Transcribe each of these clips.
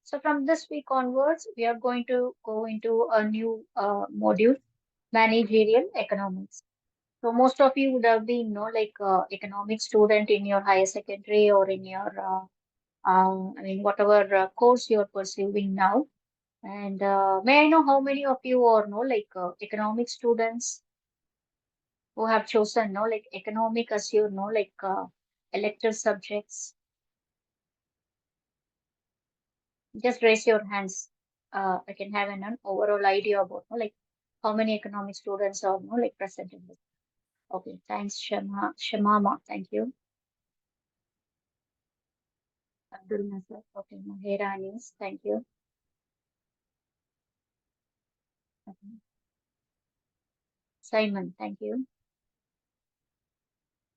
So from this week onwards, we are going to go into a new module, managerial economics. So most of you would have been, like economic student in your higher secondary or in your, whatever course you're pursuing now. And may I know how many of you are, like economic students who have chosen, like economic as your, like elective subjects? Just raise your hands. I can have an overall idea about, like how many economic students are, like present in this. Okay, thanks, Shamama. Thank you. Abdul Nasser. Okay, Mahera Anis. Thank you. Okay. Simon. Thank you.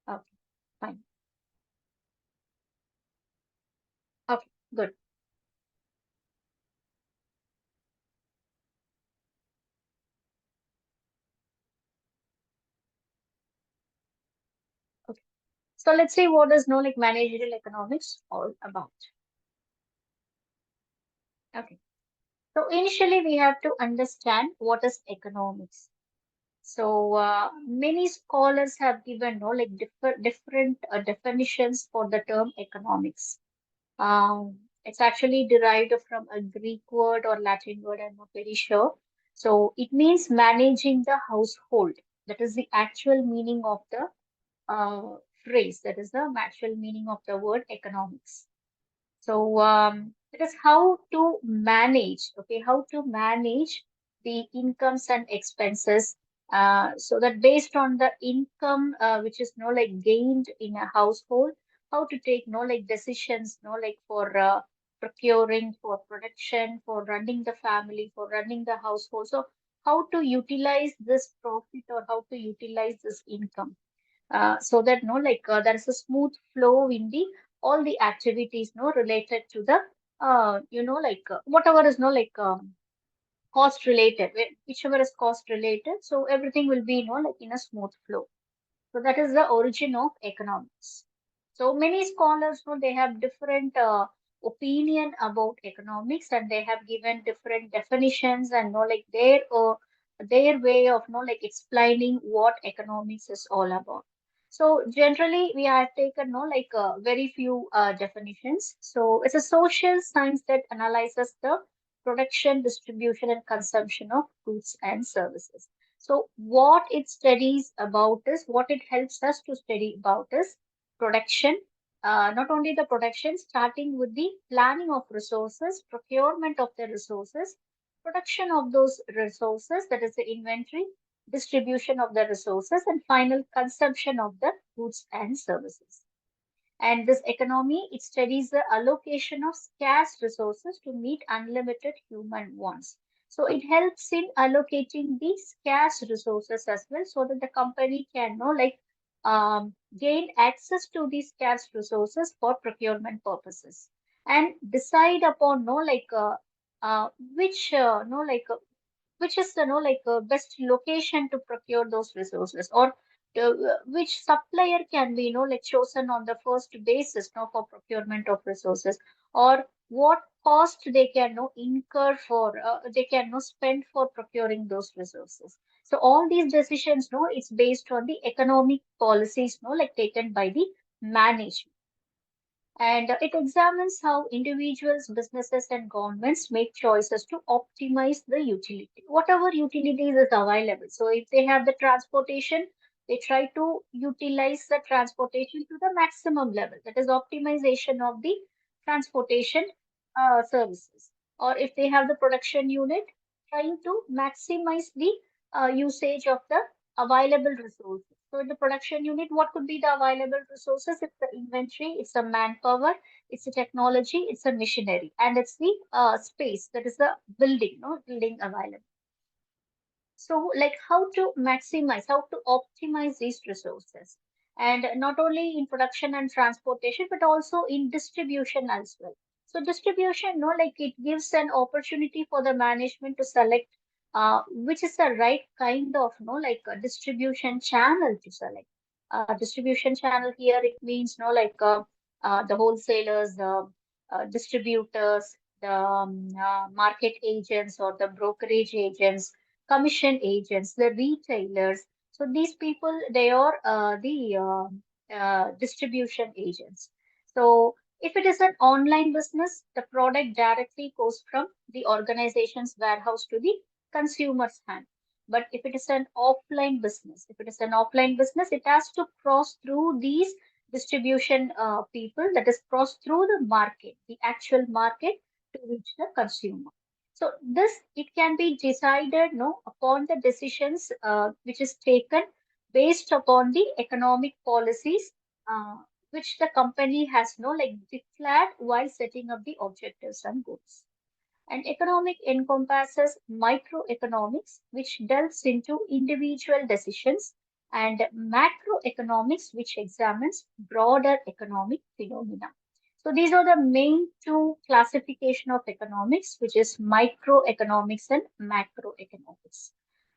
Okay, fine. Okay, good. Okay. So let's see what is, like managerial economics all about. Okay. So initially we have to understand what is economics. So many scholars have given, like different definitions for the term economics. It's actually derived from a Greek word or Latin word, I'm not very sure. So it means managing the household. That is the actual meaning of the phrase. That is the actual meaning of the word economics. So it is how to manage, okay, how to manage the incomes and expenses. So that based on the income which is like gained in a household, how to take like decisions, like for procuring, for production, for running the family, for running the household. So how to utilize this profit or how to utilize this income so that like there is a smooth flow in the all the activities related to the like whatever is like cost related, whichever is cost related, so everything will be like in a smooth flow. So that is the origin of economics. So many scholars know they have different opinion about economics, and they have given different definitions and know like their way of like explaining what economics is all about. So generally we have taken like very few definitions. So it's a social science that analyzes the production, distribution, and consumption of goods and services. So what it studies about is, what it helps us to study about is production, not only the production, starting with the planning of resources, procurement of the resources, production of those resources, that is the inventory, distribution of the resources, and final consumption of the goods and services. And this economy, it studies the allocation of scarce resources to meet unlimited human wants. So it helps in allocating the scarce resources as well, so that the company can know like gain access to these scarce resources for procurement purposes and decide upon no like which no like which is like best location to procure those resources, or which supplier can be like chosen on the first basis for procurement of resources, or what cost they can incur for they can spend for procuring those resources. So all these decisions it's based on the economic policies like taken by the management, and it examines how individuals, businesses, and governments make choices to optimize the utility, whatever utilities is available. So if they have the transportation, they try to utilize the transportation to the maximum level. That is optimization of the transportation services. Or if they have the production unit, trying to maximize the usage of the available resources. So in the production unit, what could be the available resources? It's the inventory, it's the manpower, it's the technology, it's the machinery, and it's the space, that is the building, building available. So like how to maximize, how to optimize these resources. And not only in production and transportation, but also in distribution as well. So distribution, like it gives an opportunity for the management to select which is the right kind of, like a distribution channel to select. Distribution channel here, it means, the wholesalers, the distributors, market agents or the brokerage agents, commission agents, the retailers. So these people, they are the distribution agents. So if it is an online business, the product directly goes from the organization's warehouse to the consumer's hand. But if it is an offline business, it has to cross through these distribution people, that is cross through the market, the actual market, to reach the consumer. So this, it can be decided no upon the decisions which is taken based upon the economic policies uh, which the company has no like declared while setting up the objectives and goals. And economic encompasses microeconomics, which delves into individual decisions, and macroeconomics, which examines broader economic phenomena. So these are the main two classification of economics, which is microeconomics and macroeconomics.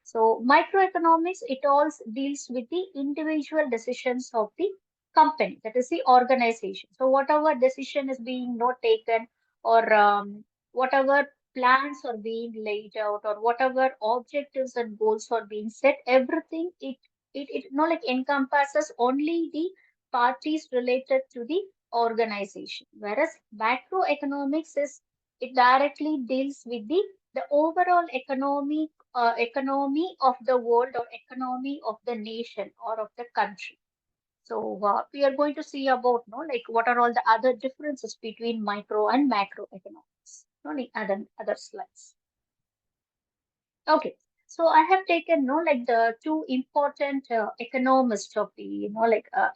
So microeconomics, it all deals with the individual decisions of the company, that is the organization. So whatever decision is being not taken, or whatever plans are being laid out, or whatever objectives and goals are being set, everything, it like encompasses only the parties related to the organization. Whereas macroeconomics is, it directly deals with the overall economy of the world, or economy of the nation or of the country. So we are going to see about no like what are all the other differences between micro and macroeconomics. No, like other slides. Okay. So I have taken no like the two important economists of the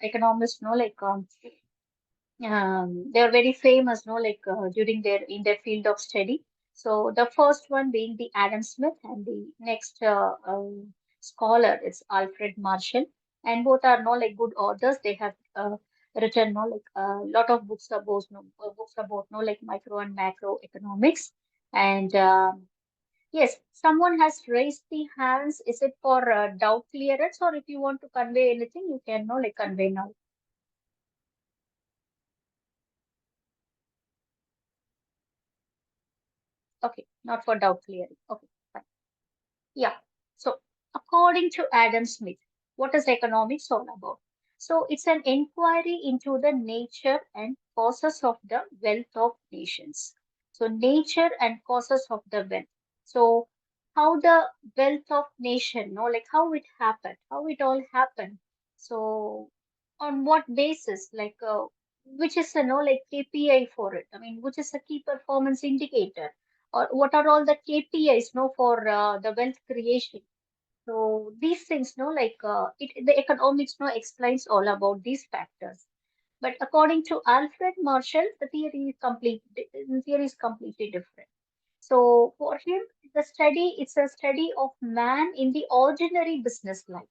economists they are very famous during their in their field of study. So the first one being the Adam Smith, and the next scholar is Alfred Marshall, and both are no like good authors. They have written no like a lot of books about no like micro and macro economics. And yes, someone has raised the hands. Is it for doubt clearance, or if you want to convey anything, you can no like convey now. Okay, not for doubt clearing. Okay, fine. Yeah. So, according to Adam Smith, what is economics all about? So, it's an inquiry into the nature and causes of the wealth of nations. So, nature and causes of the wealth. So, how the wealth of nation, no, like how it happened, how it all happened. So, on what basis, which is, like KPI for it? I mean, which is a key performance indicator? Or what are all the KPIs, no, for the wealth creation. So these things, no, the economics, no, explains all about these factors. But according to Alfred Marshall, the theory is completely different. So for him, it's a study of man in the ordinary business life.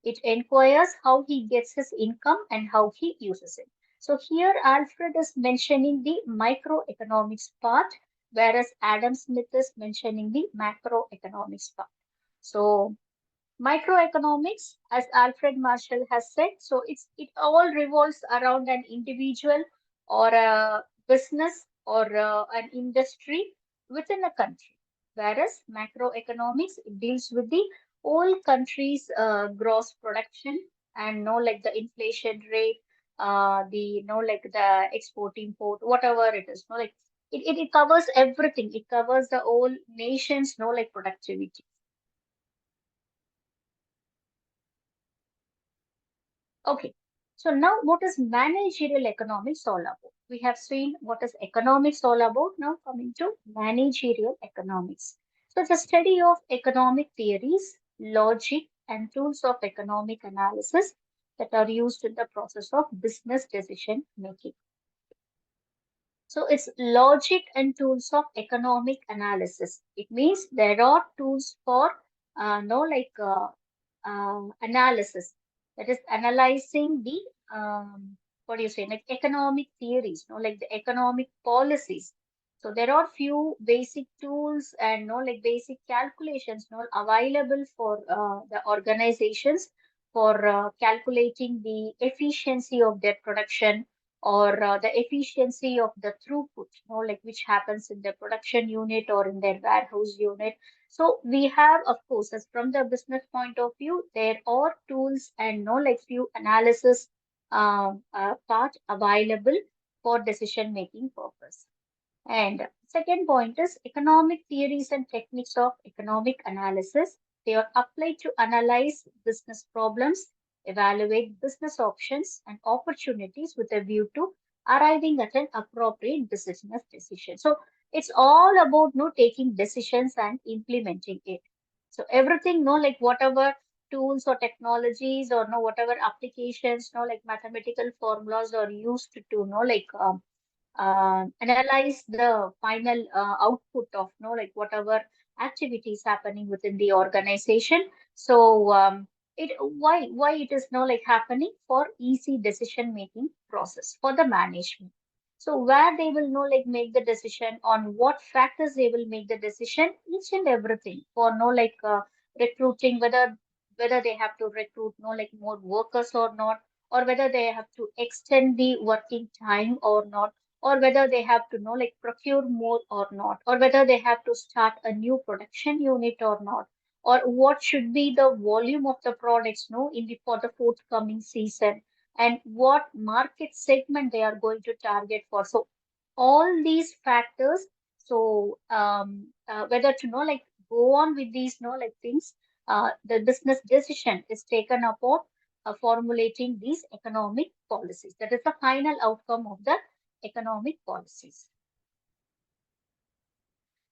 It inquires how he gets his income and how he uses it. So here Alfred is mentioning the microeconomics part, whereas Adam Smith is mentioning the macroeconomics part. So microeconomics, as Alfred Marshall has said, so it all revolves around an individual or a business or an industry within a country, whereas macroeconomics, it deals with the whole country's gross production, and like the inflation rate, the like the export import, whatever it is, like it covers everything. It covers the whole nation's like productivity. Okay, so now what is managerial economics all about? We have seen what is economics all about. Now coming to managerial economics. So it's a study of economic theories, logic, and tools of economic analysis that are used in the process of business decision making. So it's logic and tools of economic analysis. It means there are tools for analysis, that is analyzing the what do you say, like economic theories, like the economic policies. So there are few basic tools and like basic calculations available for the organizations for calculating the efficiency of their production, or the efficiency of the throughput, like which happens in the production unit or in their warehouse unit. So we have, of course, as from the business point of view, there are tools and like few analysis part available for decision making purpose. And second point is economic theories and techniques of economic analysis. They are applied to analyze business problems, evaluate business options and opportunities with a view to arriving at an appropriate business decision. So it's all about taking decisions and implementing it. So everything, like whatever tools or technologies or whatever applications, like mathematical formulas are used to like analyze the final output of like whatever activities happening within the organization. So it why it is like happening for easy decision making process for the management. So where they will like make the decision on what factors they will make the decision, each and everything for like recruiting, whether they have to recruit like more workers or not, or whether they have to extend the working time or not, or whether they have to like procure more or not, or whether they have to start a new production unit or not, or what should be the volume of the products in the for the forthcoming season, and what market segment they are going to target for. So all these factors, so whether to like go on with these like things, the business decision is taken upon formulating these economic policies. That is the final outcome of the economic policies.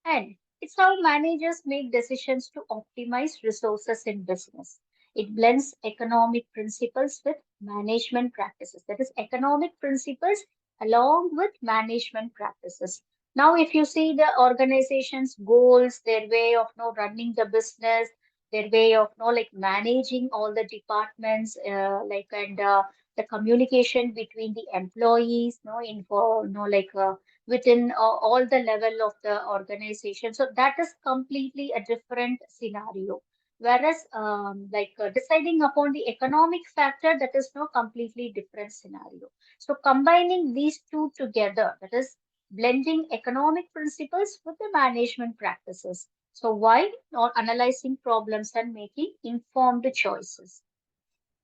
And it's how managers make decisions to optimize resources in business. It blends economic principles with management practices. That is, economic principles along with management practices. Now, if you see the organization's goals, their way of running the business, their way of like managing all the departments, like and the communication between the employees, in for like within all the level of the organization. So that is completely a different scenario. Whereas, like deciding upon the economic factor, that is no completely different scenario. So combining these two together, that is blending economic principles with the management practices. So why not analyzing problems and making informed choices?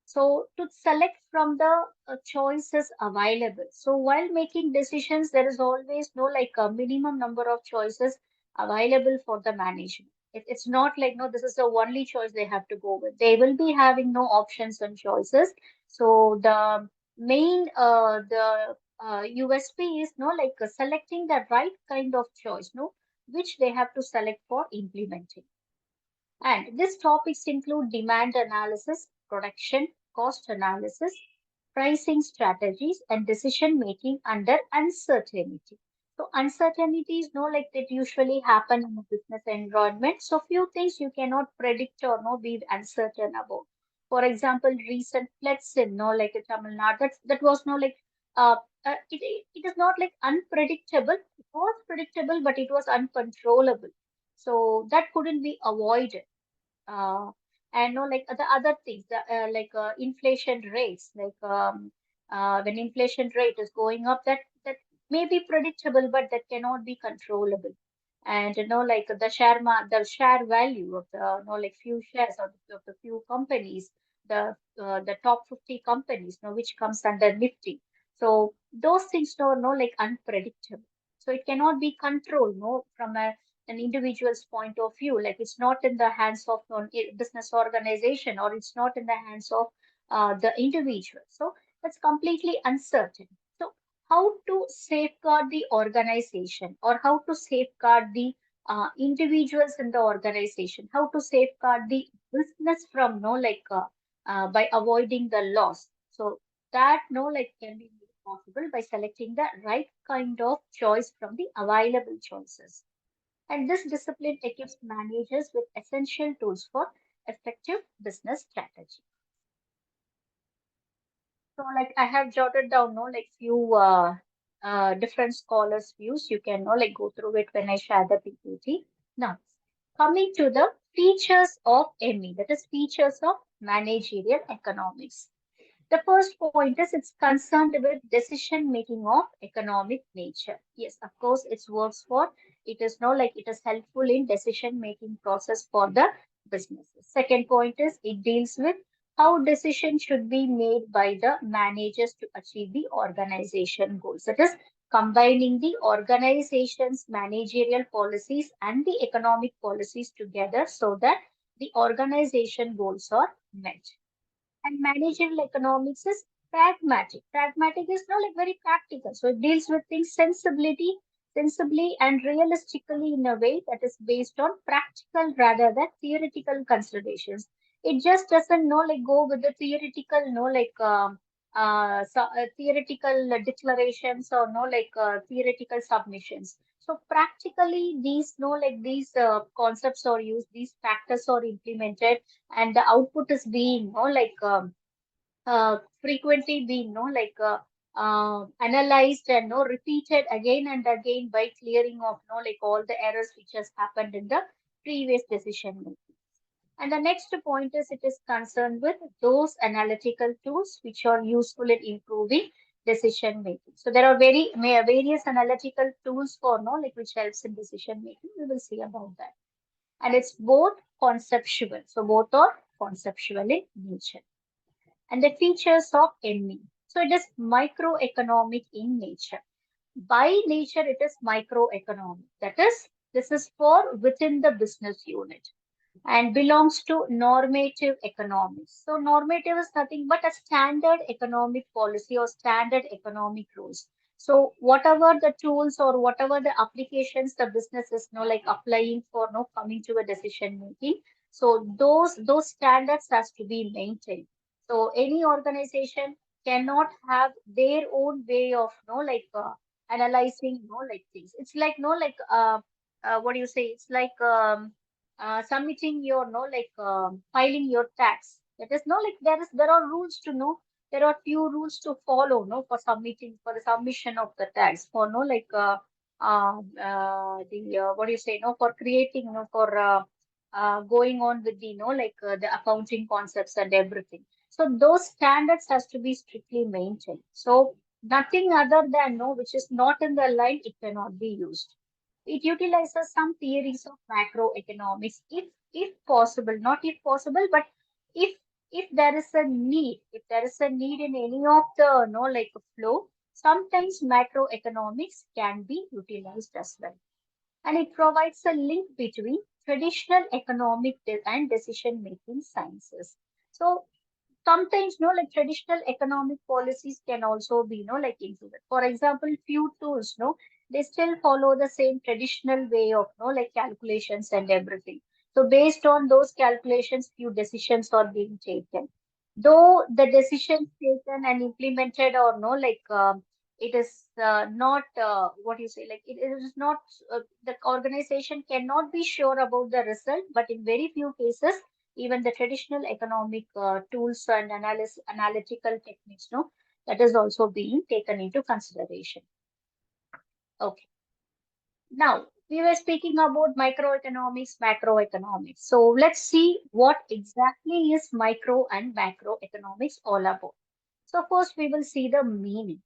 So to select from the choices available. So while making decisions, there is always no like a minimum number of choices available for the management. It's not like no, this is the only choice they have to go with. They will be having no options and choices. So the main the USP is no like selecting the right kind of choice, no, which they have to select for implementing. And these topics include demand analysis, production, cost analysis, pricing strategies, and decision making under uncertainty. So uncertainties, like that usually happen in a business environment. So few things you cannot predict or no be uncertain about. For example, recent floods in like in Tamil Nadu, that was no like it is not like unpredictable. It was predictable, but it was uncontrollable. So that couldn't be avoided. uh, and no, like the other things, like inflation rates, like when inflation rate is going up, that may be predictable, but that cannot be controllable. And like the share value of the like few shares of the few companies, the top 50 companies, which comes under Nifty. So those things are like unpredictable. So it cannot be controlled, from an individual's point of view. Like it's not in the hands of a business organization, or it's not in the hands of the individual. So that's completely uncertain. So how to safeguard the organization, or how to safeguard the individuals in the organization, how to safeguard the business from like by avoiding the loss. So that like can be made possible by selecting the right kind of choice from the available choices. And this discipline equips managers with essential tools for effective business strategy. So, like I have jotted down, like few different scholars' views. You can like go through it when I share the PPT. Now, coming to the features of ME, that is features of managerial economics. The first point is it's concerned with decision making of economic nature. Yes, of course, it works for, it is no like it is helpful in decision making process for the businesses. Second point is it deals with how decisions should be made by the managers to achieve the organization goals. That is combining the organization's managerial policies and the economic policies together so that the organization goals are met. And managerial economics is pragmatic. Pragmatic is not like very practical. So it deals with things sensibly and realistically in a way that is based on practical rather than theoretical considerations. It just doesn't know like go with the theoretical, no like theoretical declarations or no like theoretical submissions. So practically these no like these concepts are used, these factors are implemented, and the output is being no like frequently being no like analyzed and no repeated again and again by clearing of no like all the errors which has happened in the previous decision making. And the next point is it is concerned with those analytical tools which are useful in improving decision making. So there are various analytical tools for no like which helps in decision making. We will see about that. And it's both conceptual. So both are conceptual in nature. And the features of ME. So it is microeconomic in nature. By nature, it is microeconomic. That is, this is for within the business unit and belongs to normative economics. So normative is nothing but a standard economic policy or standard economic rules. So whatever the tools or whatever the applications the business is no like applying for no coming to a decision making. So those standards has to be maintained. So any organization cannot have their own way of no like analyzing no like things. It's like no like what do you say? It's like submitting your no like filing your tax. That is no like there are rules to know. There are few rules to follow no for submitting for the submission of the tax for no like the what do you say no for creating no for going on with the no like the accounting concepts and everything. So those standards has to be strictly maintained. So nothing other than no which is not in the line it cannot be used. It utilizes some theories of macroeconomics, if possible, not if possible, but if if there is a need, if there is a need in any of the no like flow, sometimes macroeconomics can be utilized as well. And it provides a link between traditional economic and decision making sciences. So sometimes no like traditional economic policies can also be no like included. For example, few tools no they still follow the same traditional way of no like calculations and everything. So based on those calculations few decisions are being taken, though the decisions taken and implemented or no like it is not what you say like it is not the organization cannot be sure about the result, but in very few cases even the traditional economic tools and analytical techniques, no, that is also being taken into consideration. Okay. Now, we were speaking about microeconomics, macroeconomics. So let's see what exactly is micro and macroeconomics all about. So first we will see the meaning.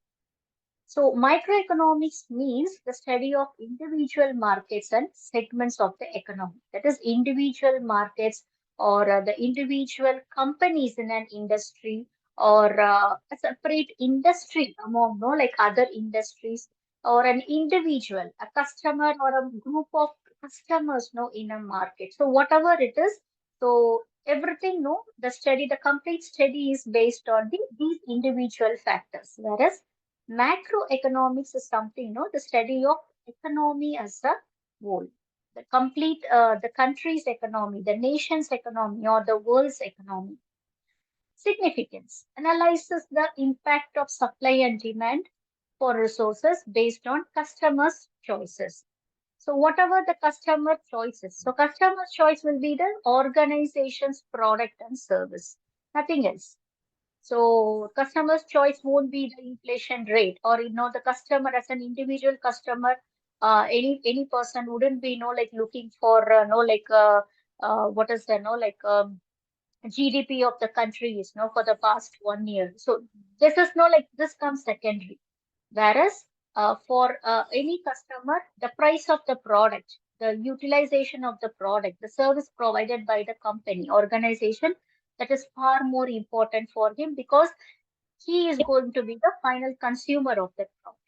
So microeconomics means the study of individual markets and segments of the economy. That is individual markets or the individual companies in an industry or a separate industry among no like other industries or an individual, a customer or a group of customers no in a market. So whatever it is, so everything no the study, the complete study is based on these individual factors. Whereas macroeconomics is something, no, the study of economy as a whole, the complete, the country's economy, the nation's economy, or the world's economy. Significance analyzes the impact of supply and demand for resources based on customers' choices. So, whatever the customer choices, so customer choice will be the organization's product and service, nothing else. So customer's choice won't be the inflation rate, or the customer as an individual customer, any person wouldn't be like looking for no like what is the no like GDP of the country is for the past 1 year. So this is this comes secondary. Whereas for any customer, the price of the product, the utilization of the product, the service provided by the company, organization, that is far more important for him because he is going to be the final consumer of that product.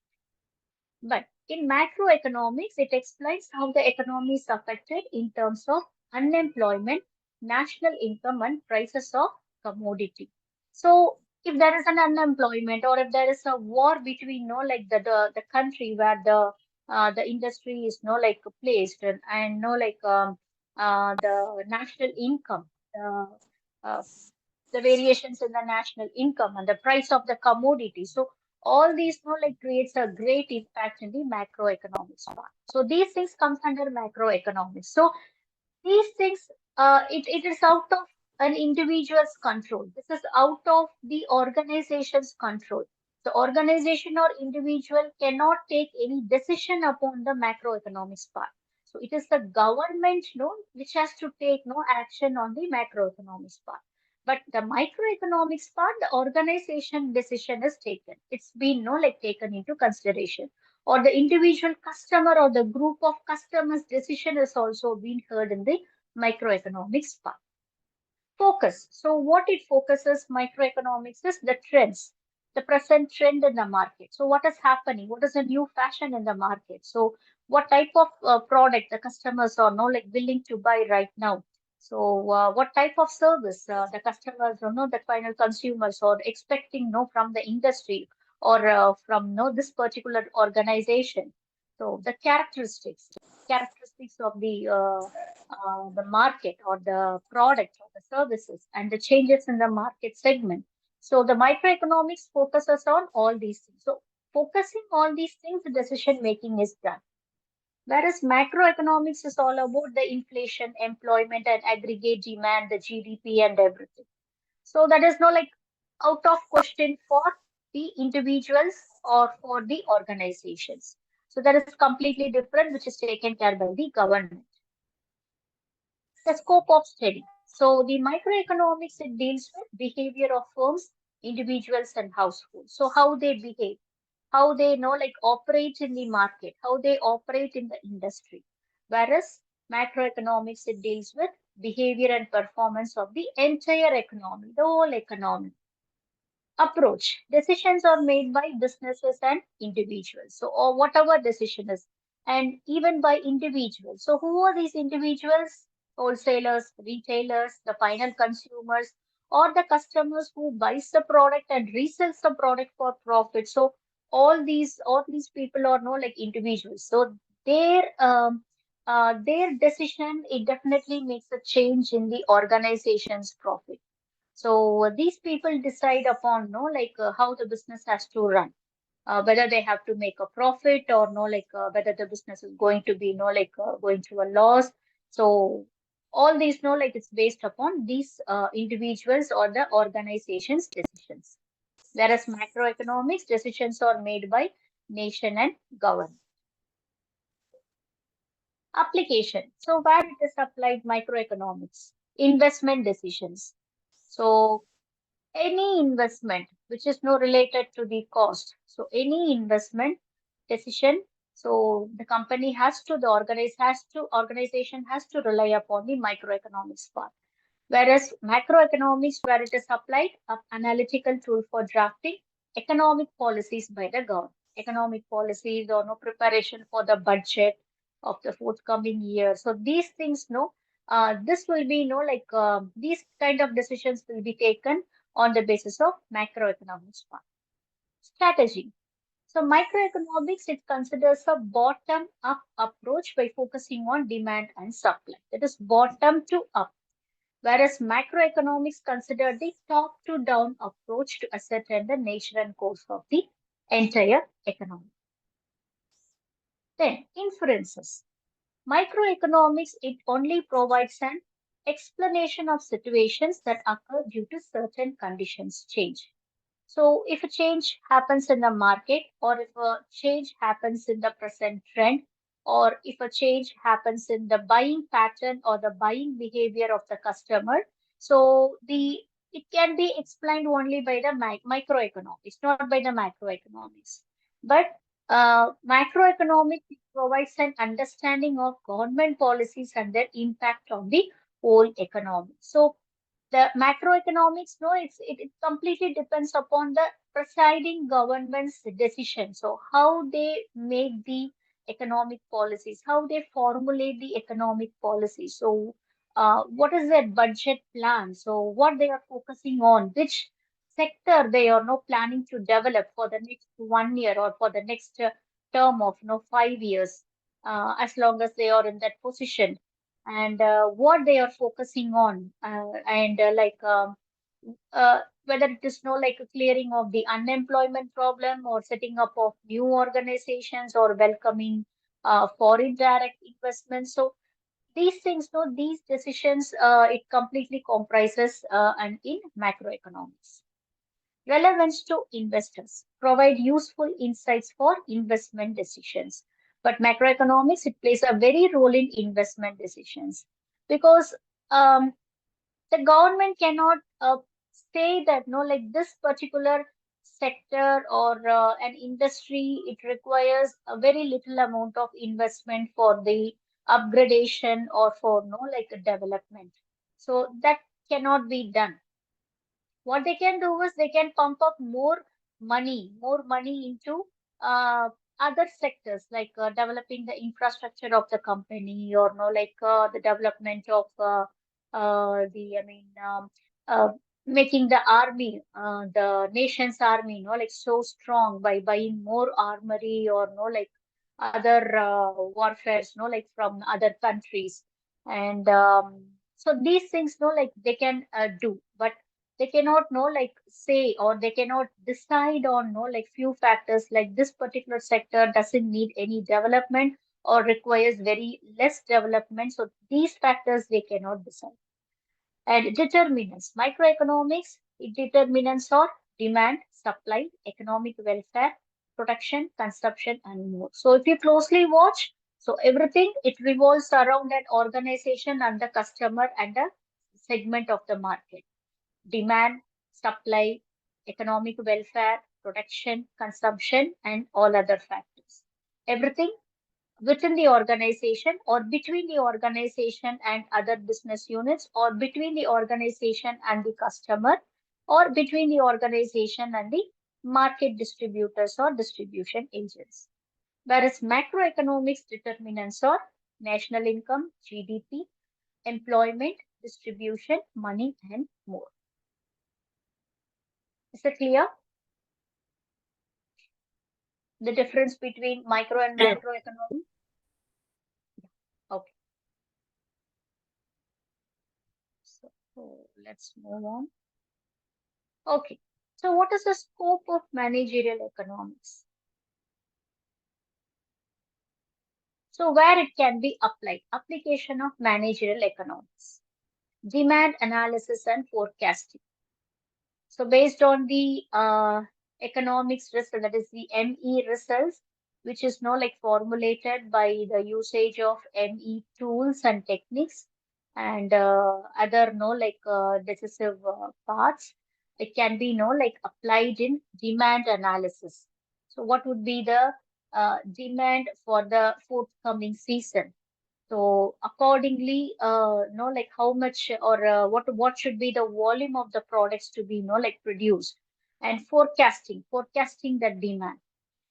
But in macroeconomics, it explains how the economy is affected in terms of unemployment, national income, and prices of commodity. So, if there is an unemployment or if there is a war between, the country where the industry is, placed and, the national income, uh, the variations in the national income and the price of the commodity. So all these creates a great impact in the macroeconomics part. So these things comes under macroeconomics. So these things, it is out of an individual's control. This is out of the organization's control. The organization or individual cannot take any decision upon the macroeconomics part. So it is the government, which has to take no action on the macroeconomics part. But the microeconomics part, the organization decision is taken. It's been taken into consideration, or the individual customer or the group of customers decision is also being heard in the microeconomics part. Focus. So what it focuses microeconomics is the trends, the present trend in the market. So what is happening? What is the new fashion in the market? So what type of product the customers are willing to buy right now? So what type of service the customers the final consumers are expecting from the industry or from this particular organization. So the characteristics of the market or the product or the services and the changes in the market segment. So the microeconomics focuses on all these things. So focusing all these things, the decision making is done. Whereas macroeconomics is all about the inflation, employment, and aggregate demand, the GDP and everything. So that is no out of question for the individuals or for the organizations. So that is completely different, which is taken care by the government. The scope of study. So the microeconomics, it deals with behavior of firms, individuals and households. So how they behave, how they operate in the market, how they operate in the industry. Whereas macroeconomics, it deals with behavior and performance of the entire economy, the whole economy. Approach. Decisions are made by businesses and individuals. So, or whatever decision is, and even by individuals. So, who are these individuals? Wholesalers, retailers, the final consumers, or the customers who buys the product and resells the product for profit. So, all these people are no individuals. So, their decision, it definitely makes a change in the organization's profit. So these people decide upon how the business has to run, whether they have to make a profit or whether the business is going to be going to a loss. So all these it's based upon these individuals or the organization's decisions. Whereas macroeconomics decisions are made by nation and government. Application. So where it is applied microeconomics, investment decisions. So any investment which is no related to the cost. So any investment decision. So the company has to, organization has to rely upon the microeconomics part. Whereas macroeconomics, where it is applied, an analytical tool for drafting economic policies by the government. Economic policies or no preparation for the budget of the forthcoming year. So these things, this will be these kind of decisions will be taken on the basis of macroeconomics part. Strategy. So microeconomics, it considers a bottom-up approach by focusing on demand and supply. That is bottom to up. Whereas macroeconomics consider the top to down approach to ascertain the nature and course of the entire economy. Then inferences. Microeconomics, it only provides an explanation of situations that occur due to certain conditions change. So if a change happens in the market, or if a change happens in the present trend, or if a change happens in the buying pattern or the buying behavior of the customer, So it can be explained only by the microeconomics, not by the macroeconomics. But macroeconomics provides an understanding of government policies and their impact on the whole economy. So the macroeconomics, no, it completely depends upon the presiding government's decision. So how they make the economic policies, how they formulate the economic policies. So what is their budget plan? So what they are focusing on, which sector they are now planning to develop for the next 1 year or for the next term of 5 years, as long as they are in that position, and what they are focusing on, and whether it is like a clearing of the unemployment problem or setting up of new organizations or welcoming foreign direct investments. So these things, no, these decisions, it completely comprises and in macroeconomics. Relevance to investors, provide useful insights for investment decisions. But macroeconomics, it plays a very role in investment decisions because um, the government cannot say that, no, like this particular sector or an industry, it requires a very little amount of investment for the upgradation or for like a development. So that cannot be done. What they can do is they can pump up more money into uh, other sectors, like developing the infrastructure of the company, or like the development of the, I mean, uh, making the army, the nation's army, like so strong by buying more armory, or like other warfares, like from other countries. And so these things, like they can do, but they cannot like say, or they cannot decide on like few factors, like this particular sector doesn't need any development or requires very less development. So these factors they cannot decide. And determinants, microeconomics, it determinants are demand, supply, economic welfare, production, consumption, and more. So if you closely watch, so everything it revolves around an organization and the customer and a segment of the market: demand, supply, economic welfare, production, consumption, and all other factors. Everything within the organization, or between the organization and other business units, or between the organization and the customer, or between the organization and the market distributors or distribution agents. Whereas macroeconomics determinants are national income, GDP, employment, distribution, money, and more. Is it clear? The difference between micro and Yeah. macroeconomics? Okay, so let's move on. Okay, so what is the scope of managerial economics? So where it can be applied, application of managerial economics, demand analysis and forecasting. So based on the economics result, that is the ME results, which is now like formulated by the usage of ME tools and techniques, and other like decisive parts, it can be like applied in demand analysis. So what would be the demand for the forthcoming season? So accordingly, like how much, or what should be the volume of the products to be, like produced, and forecasting the demand,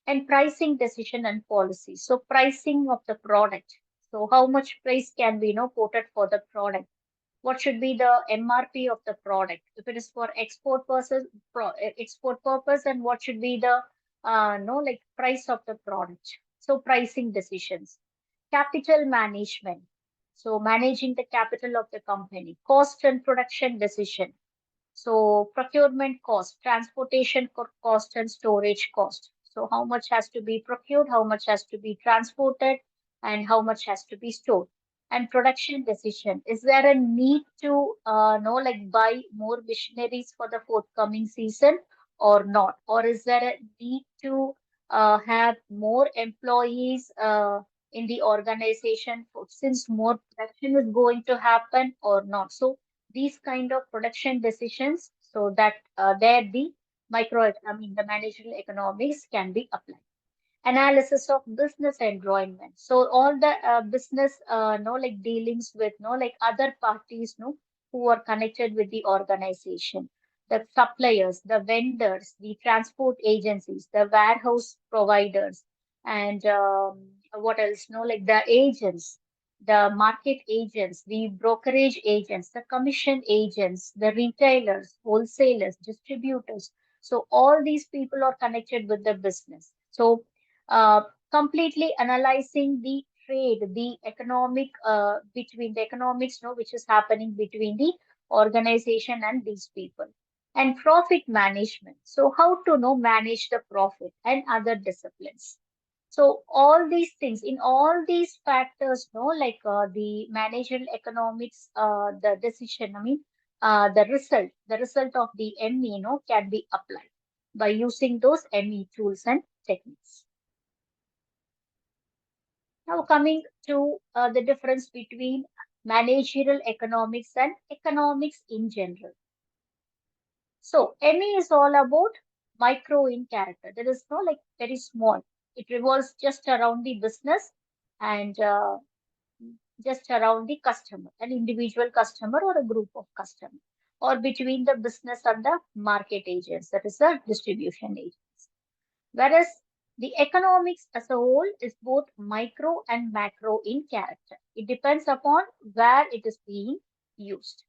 and pricing decision and policy. So pricing of the product. So how much price can be, quoted for the product? What should be the MRP of the product? If it is for export purpose, and what should be the, no, like price of the product? So pricing decisions. Capital management. So managing the capital of the company, cost and production decision. So procurement cost, transportation cost, and storage cost. So how much has to be procured, how much has to be transported, and how much has to be stored. And production decision. Is there a need to like buy more machineries for the forthcoming season or not? Or is there a need to have more employees in the organization since more production is going to happen or not? So these kind of production decisions so that there the the managerial economics can be applied. Analysis of business environment. So all the business, like dealings with, like other parties, who are connected with the organization, the suppliers, the vendors, the transport agencies, the warehouse providers, and what else? Like the agents, the market agents, the brokerage agents, the commission agents, the retailers, wholesalers, distributors. So all these people are connected with the business. So uh, completely analyzing the trade, the economic between the economics, which is happening between the organization and these people, and profit management. So how to manage the profit and other disciplines. So all these things, in all these factors, like the managerial economics, the decision, the result of the ME, can be applied by using those ME tools and techniques. Now, coming to the difference between managerial economics and economics in general. So, ME is all about micro in character. There is no like very small. It revolves just around the business and just around the customer, an individual customer or a group of customers, or between the business and the market agents, that is the distribution agents. Whereas the economics as a whole is both micro and macro in character. It depends upon where it is being used.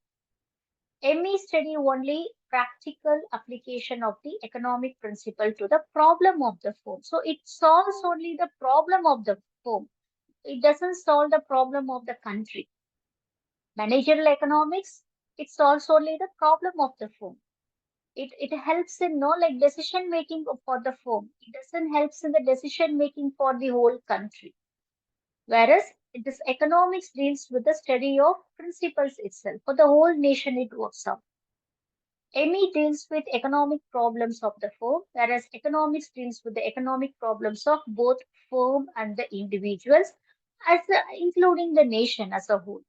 ME study only practical application of the economic principle to the problem of the firm. So it solves only the problem of the firm. It doesn't solve the problem of the country. Managerial economics, it solves only the problem of the firm. It helps in like decision making for the firm. It doesn't helps in the decision making for the whole country. Whereas this economics deals with the study of principles itself. For the whole nation, it works out. ME deals with economic problems of the firm, whereas economics deals with the economic problems of both firm and the individuals, including the nation as a whole.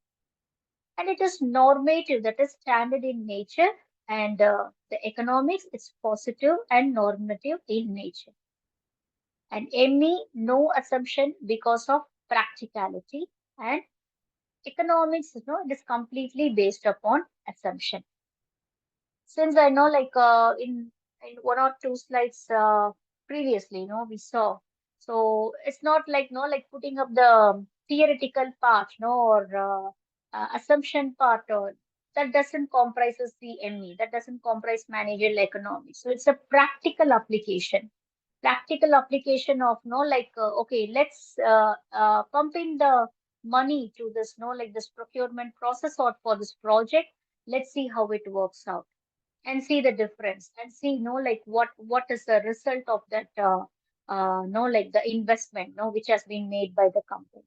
And it is normative, that is standard in nature, and the economics is positive and normative in nature. And ME, no assumption because of practicality, and economics, it is completely based upon assumption. Since I know, like in one or two slides previously, we saw. So it's not like like putting up the theoretical part, or assumption part, or that doesn't comprises the ME. That doesn't comprise managerial economics. So it's a practical application. Practical application of like okay, let's pump in the money to this like this procurement process or for this project. Let's see how it works out and see the difference and see like what is the result of that like the investment which has been made by the company.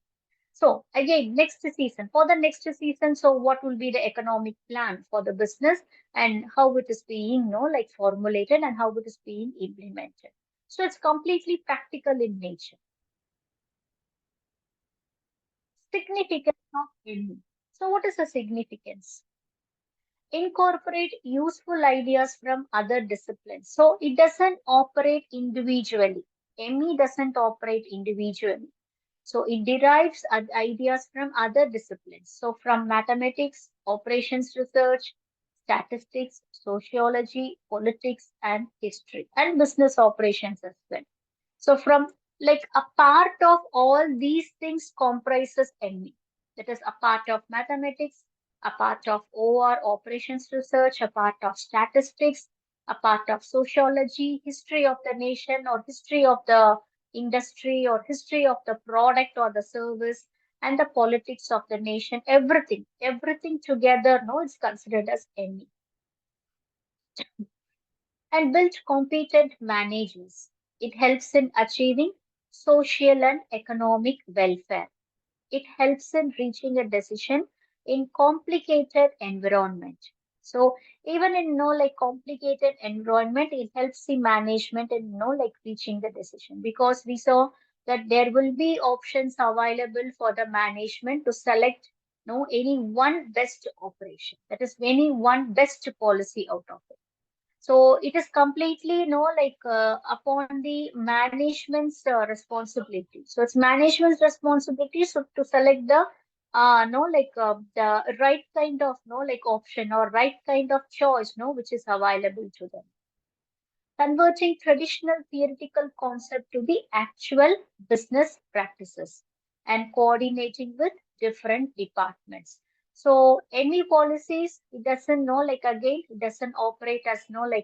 So again, next season, for the next season, so what will be the economic plan for the business and how it is being like formulated and how it is being implemented. So it's completely practical in nature. Significance of ME. So what is the significance? Incorporate useful ideas from other disciplines. So it doesn't operate individually. ME doesn't operate individually. So it derives ideas from other disciplines. So from mathematics, operations research, statistics, sociology, politics, and history, and business operations as well. So from like a part of all these things comprises ME. That is a part of mathematics, a part of OR operations research, a part of statistics, a part of sociology, history of the nation or history of the industry or history of the product or the service, and the politics of the nation. Everything together, is considered as ME. And build competent managers. It helps in achieving social and economic welfare. It helps in reaching a decision in complicated environment. So even in like complicated environment, it helps the management in like reaching the decision, because we saw that there will be options available for the management to select no any one best operation. That is any one best policy out of it. So it is completely, upon the management's responsibility. So it's management's responsibility to select the, the right kind of, option or right kind of choice, which is available to them, converting traditional theoretical concept to the actual business practices and coordinating with different departments. So any policies, it doesn't know like again, it doesn't operate as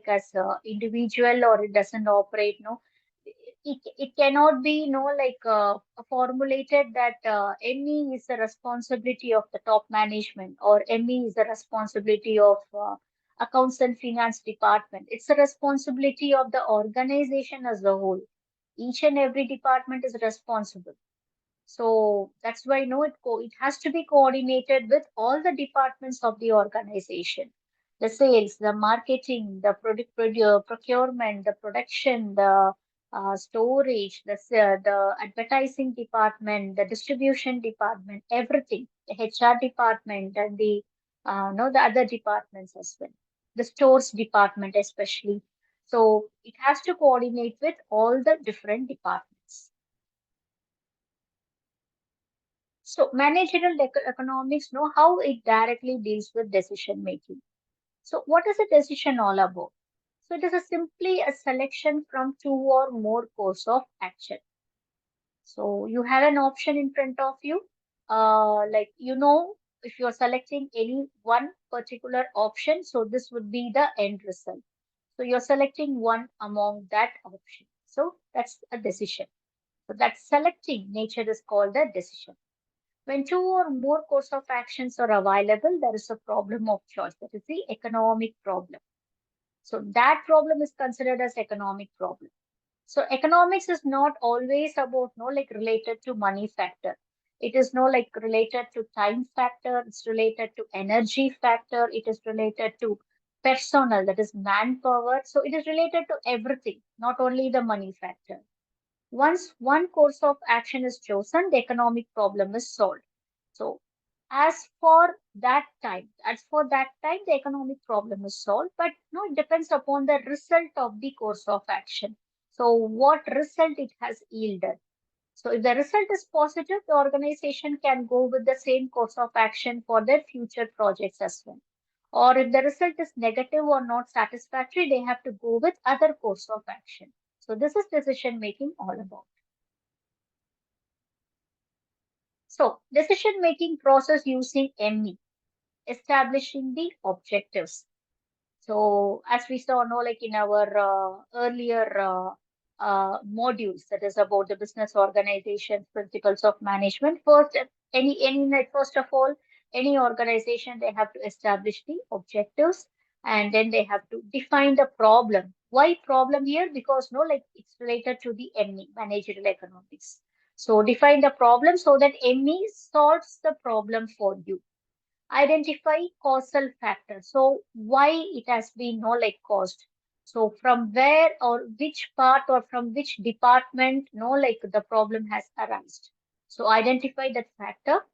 as a individual, or it doesn't operate it cannot be formulated that ME is the responsibility of the top management, or ME is the responsibility of accounts and finance department. It's the responsibility of the organization as a whole. Each and every department is responsible. So that's why it has to be coordinated with all the departments of the organization. The sales, the marketing, the procurement, the production, the storage, the advertising department, the distribution department, everything, the HR department, and the no the other departments as well, the stores department especially. So it has to coordinate with all the different departments. So managerial economics know how it directly deals with decision making. So what is a decision all about? So it is simply a selection from two or more course of action. So you have an option in front of you. If you're selecting any one particular option, so this would be the end result. So you're selecting one among that option. So that's a decision. So that selecting nature is called a decision. When two or more course of actions are available, there is a problem of choice. That is the economic problem. So that problem is considered as economic problem. So economics is not always about related to money factor. It is related to time factor. It's related to energy factor. It is related to personnel, that is manpower. So it is related to everything, not only the money factor. Once one course of action is chosen, the economic problem is solved. So as for that time, the economic problem is solved, but no, it depends upon the result of the course of action. So what result it has yielded. So if the result is positive, the organization can go with the same course of action for their future projects as well. Or if the result is negative or not satisfactory, they have to go with other course of action. So this is decision making all about. So decision making process using ME, establishing the objectives. So as we saw, in our earlier modules, that is about the business organization principles of management. First of all, any organization, they have to establish the objectives, and then they have to define the problem. Why problem here? Because it's related to the ME, managerial economics. So define the problem so that ME solves the problem for you. Identify causal factor. So why it has been caused. So from where or which part or from which department the problem has arisen. So identify that factor.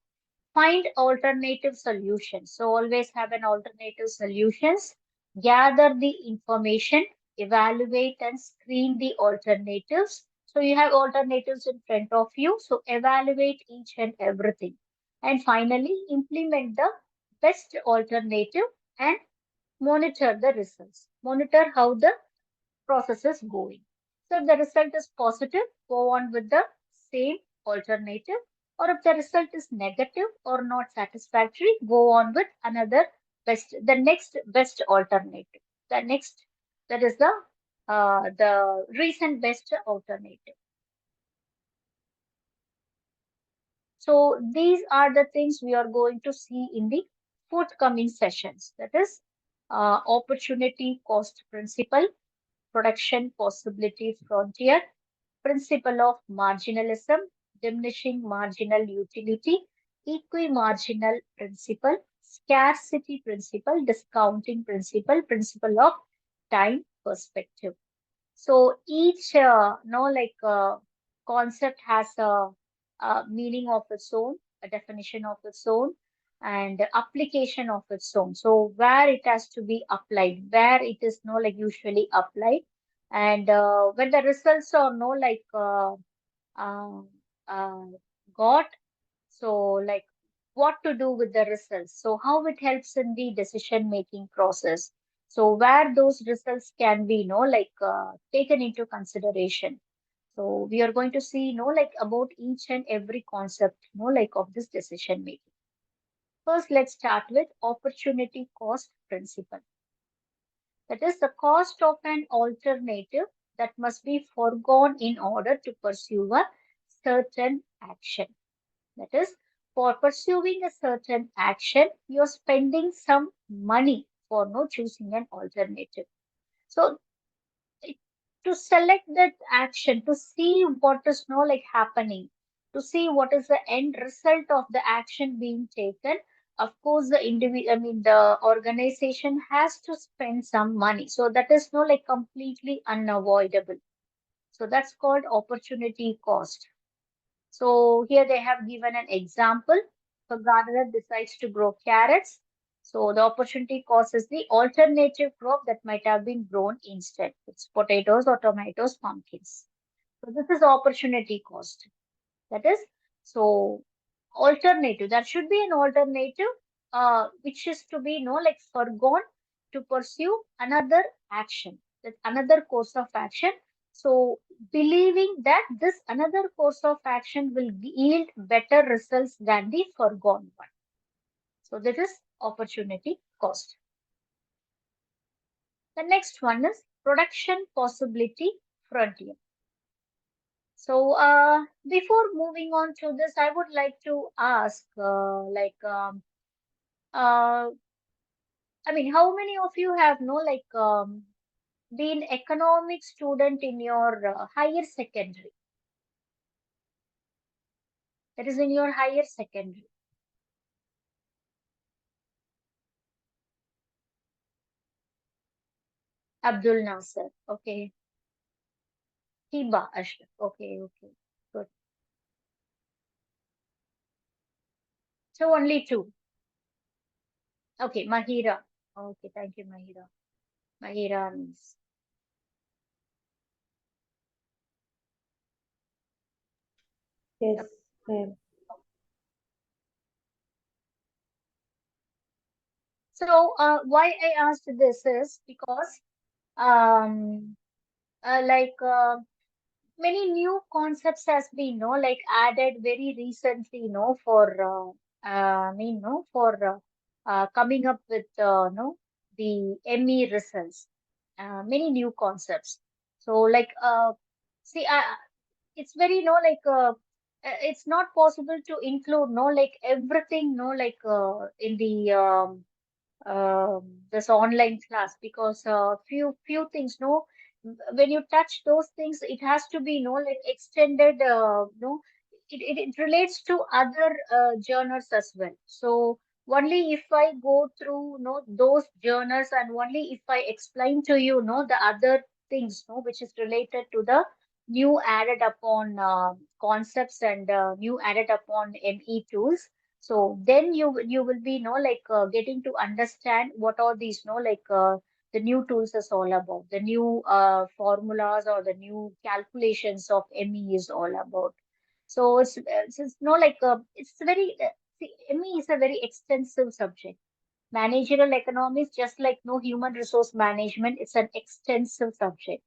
Find alternative solutions. So always have an alternative solutions. Gather the information, evaluate and screen the alternatives. So you have alternatives in front of you. So evaluate each and everything. And finally, implement the best alternative and monitor the results. Monitor how the process is going. So if the result is positive, go on with the same alternative. Or if the result is negative or not satisfactory, go on with the next best alternative. The next, that is the recent best alternative. So these are the things we are going to see in the forthcoming sessions. That is opportunity cost principle, production possibility frontier, principle of marginalism, diminishing marginal utility, equi-marginal principle, scarcity principle, discounting principle, principle of time perspective. So each concept has a meaning of its own, a definition of its own. and application of its own. So where it has to be applied, where it is no like usually applied, and when the results are no like uh, uh, got, so like what to do with the results. So how it helps in the decision making process. So where those results can be like taken into consideration. So we are going to see like about each and every concept like of this decision making. First, let's start with opportunity cost principle. That is the cost of an alternative that must be foregone in order to pursue a certain action. That is, for pursuing a certain action, you're spending some money for no choosing an alternative. So to select that action, to see what is like happening, to see what is the end result of the action being taken. Of course, the individual, I mean, the organization has to spend some money. So that is like completely unavoidable. So that's called opportunity cost. So here they have given an example. So gardener decides to grow carrots. So the opportunity cost is the alternative crop that might have been grown instead. It's potatoes or tomatoes, pumpkins. So this is opportunity cost. That is, so alternative. There should be an alternative, which is to be like forgone to pursue another action, that another course of action. So believing that this another course of action will yield better results than the forgone one. So this is opportunity cost. The next one is production possibility frontier. So, before moving on to this, I would like to ask, uh, I mean, how many of you have been economic student in your higher secondary? That is in your higher secondary. Abdul Nasser. Okay. Hiba Ashraf. Okay. Okay. Good. So only two. Okay. Mahira. Okay. Thank you, Mahira. Mahira means. Yes, ma'am. So, why I asked this is because, um, like, many new concepts has been like added very recently for I mean for coming up with the ME results, many new concepts. So like see it's very it's not possible to include like everything like in the this online class, because few things when you touch those things, it has to be like extended it relates to other journals as well. So only if I go through those journals, and only if I explain to the other things which is related to the new added upon concepts, and new added upon ME tools, so then you will be getting to understand what are these the new tools is all about, the new formulas or the new calculations of ME is all about. So it's it's very see, ME is a very extensive subject. Managerial economics, just like no human resource management, it's an extensive subject.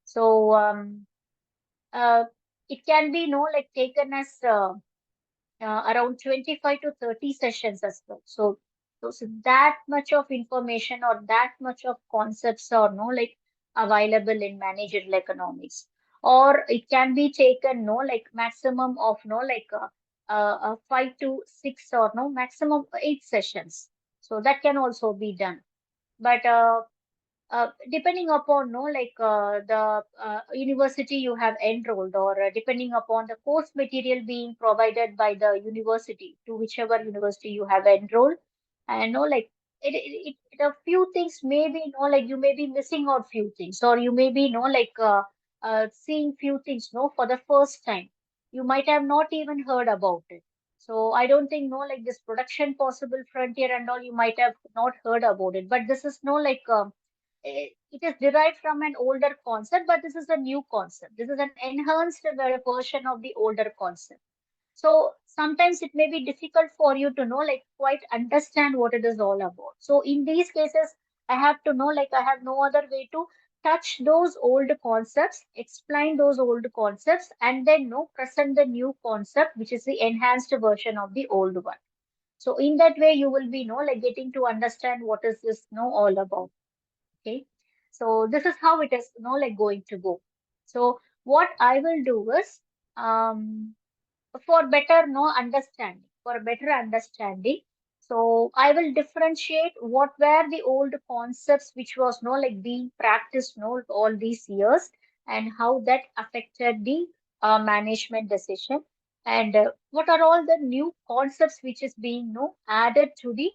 So uh, it can be taken as around 25 to 30 sessions as well. So that much of information or that much of concepts are available in managerial economics. Or it can be taken maximum of 5 to 6 or maximum 8 sessions. So that can also be done. But depending upon the university you have enrolled, or depending upon the course material being provided by the university, to whichever university you have enrolled, and a few things may be you may be missing out few things, or you may be seeing few things for the first time. You might have not even heard about it. So I don't think no like this production possible frontier and all you might have not heard about it, but this is no like it is derived from an older concept, but this is a new concept. This is an enhanced version of the older concept. So sometimes it may be difficult for you to know, like, quite understand what it is all about. So in these cases, I have to know, like, I have no other way to touch those old concepts, explain those old concepts, and then know present the new concept, which is the enhanced version of the old one. So in that way, you will be, like, getting to understand what is this, all about. Okay. So this is how it is, like, going to go. So what I will do is, um, for better no understanding for better understanding, so I will differentiate what were the old concepts which was no like being practiced no all these years, and how that affected the management decision, and what are all the new concepts which is being no added to the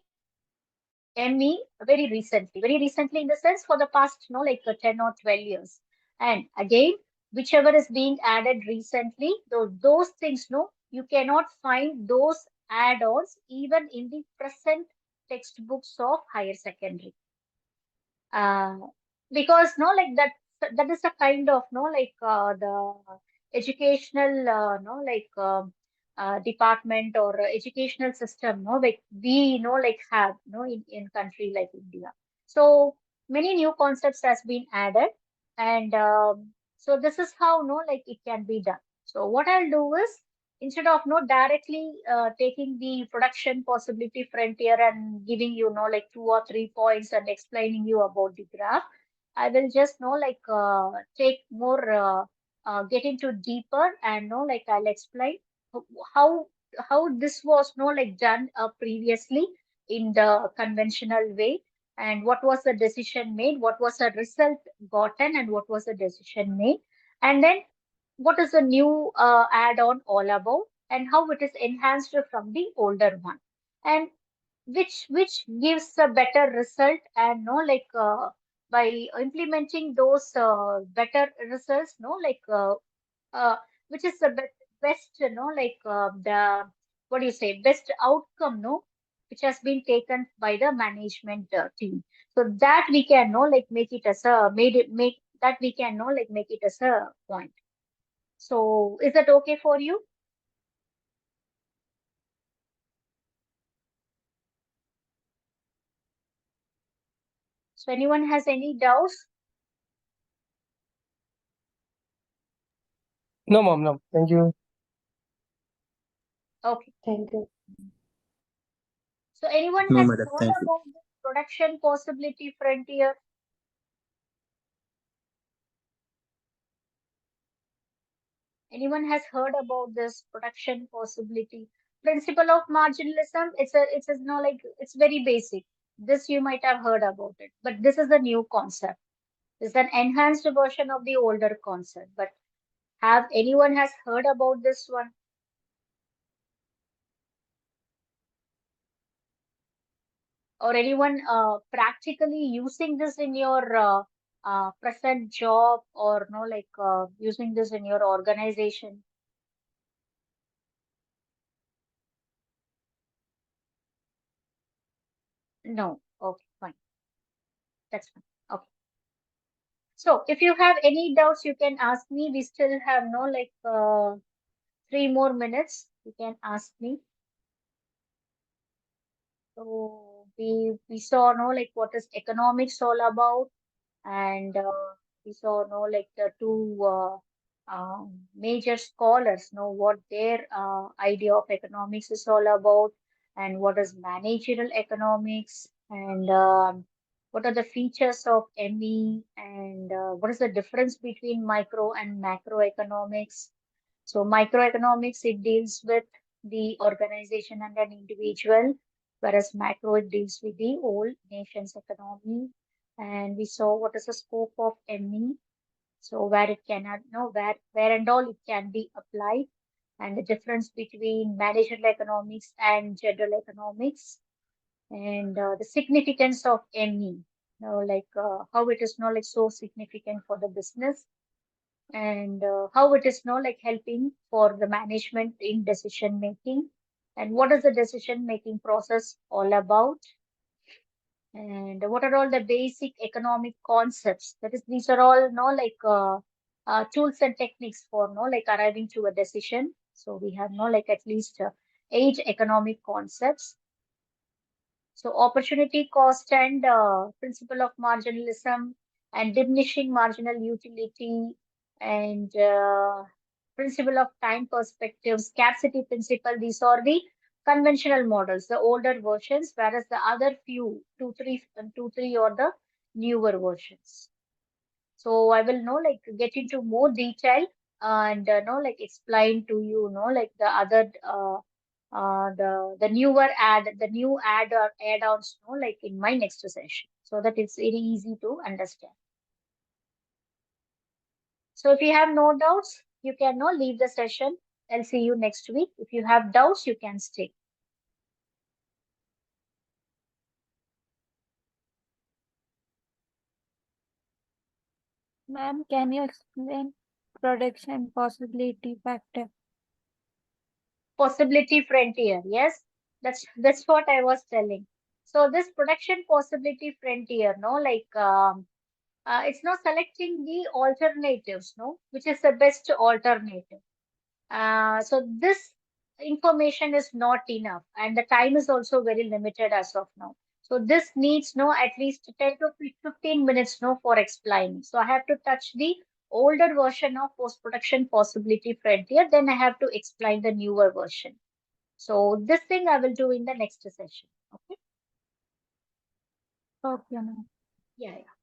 ME very recently in the sense for the past, 10 or 12 years. And again, whichever is being added recently, those things, no, you cannot find those add-ons even in the present textbooks of higher secondary. Uh, because no like that is a kind of no like the educational no like department or educational system no like we like have no in country like India. So many new concepts has been added, and so this is how no like it can be done. So what I'll do is, instead of no directly taking the production possibility frontier and giving you know like two or three points and explaining you about the graph, I will just know like take more get into deeper and know like I'll explain how how this was no like done previously in the conventional way, and what was the decision made, what was the result gotten, and what was the decision made, and then what is the new add-on all about, and how it is enhanced from the older one, and which gives a better result, and no like by implementing those better results no like uh, which is the best like the what do you say best outcome no which has been taken by the management team, so that we can know like make it as a made it make that we can know like make it as a point. So is that okay for you? So anyone has any doubts? No, mom, no. Thank you. Okay. Thank you. So anyone No, has madam. heard Thank you. about the production possibility frontier? Anyone has heard about this production possibility principle of marginalism? It's a no like it's very basic. This you might have heard about it, but this is a new concept. It's an enhanced version of the older concept. But have anyone has heard about this one? Or anyone practically using this in your present job, or no like using this in your organization? No. Okay, fine. That's fine. Okay. So if you have any doubts, you can ask me. We still have no like 3 more minutes. You can ask me. So we saw no like what is economics all about, and we saw no like the two major scholars know what their idea of economics is all about, and what is managerial economics, and what are the features of ME, and what is the difference between micro and macroeconomics. So microeconomics, it deals with the organization and an individual, whereas macro, it deals with the whole nation's economy. And we saw what is the scope of ME, so where it cannot, no, where and all it can be applied, and the difference between managerial economics and general economics, and the significance of ME, like how it is not like so significant for the business, and how it is not like helping for the management in decision making, and what is the decision making process all about, and what are all the basic economic concepts. That is, these are all tools and techniques for like arriving to a decision. So we have like at least 8 economic concepts. So opportunity cost and principle of marginalism and diminishing marginal utility and principle of time perspective, scarcity principle. These are the conventional models, the older versions, whereas the other few, two, three, or the newer versions. So I will like get into more detail and like explain to you, like the other the newer the new or add-ons, like in my next session, so that it's very easy to understand. So if you have no doubts, you can leave the session. I'll see you next week. If you have doubts, you can stay. Ma'am, can you explain production possibility factor? Possibility frontier, yes, that's what I was telling. So this production possibility frontier, it's not selecting the alternatives, which is the best alternative. So this information is not enough, and the time is also very limited as of now. So this needs at least 10 to 15 minutes for explaining. So I have to touch the older version of post-production possibility frontier, then I have to explain the newer version. So this thing I will do in the next session. Okay. Okay, ma'am. Yeah, yeah.